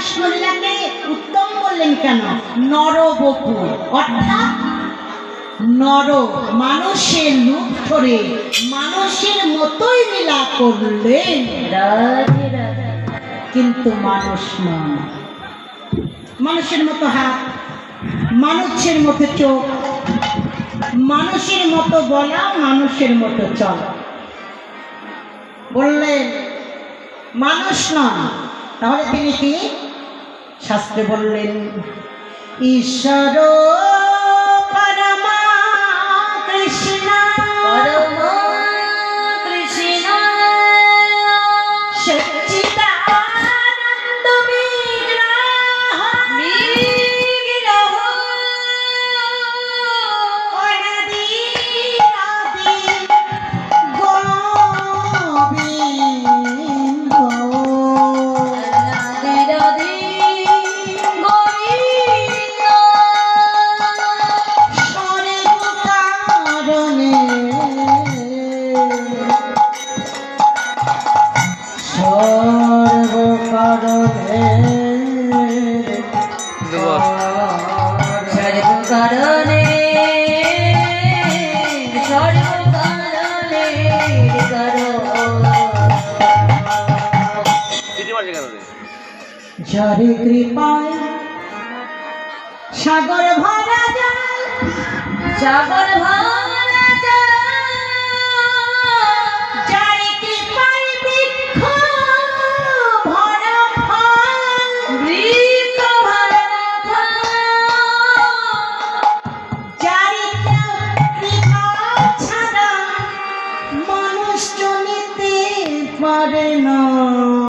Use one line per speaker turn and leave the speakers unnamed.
কৃষ্ণ লীলাকে উত্তম বললেন কেন? নরবপু, অর্থাৎ নর মানুষের রূপ ধরে মানুষের মতোই লীলা করলেন, কিন্তু মানুষ নয়। মানুষের মতো হাত, মানুষের মতো চোখ, মানুষের মতো বলা, মানুষের মতো চলা, বললেন মানুষ নন। তাহলে তিনি কি? শাস্ত্রে বললেন ঈশ্বর পরমা কৃষ্ণ,
পরমা কৃষ্ণ
সচ্চিদানন্দ বিগ্রহ, অনাদি আদি গোবিন্দ, যারে কৃপায় সাগর ভরা জল,
সাগর ভরা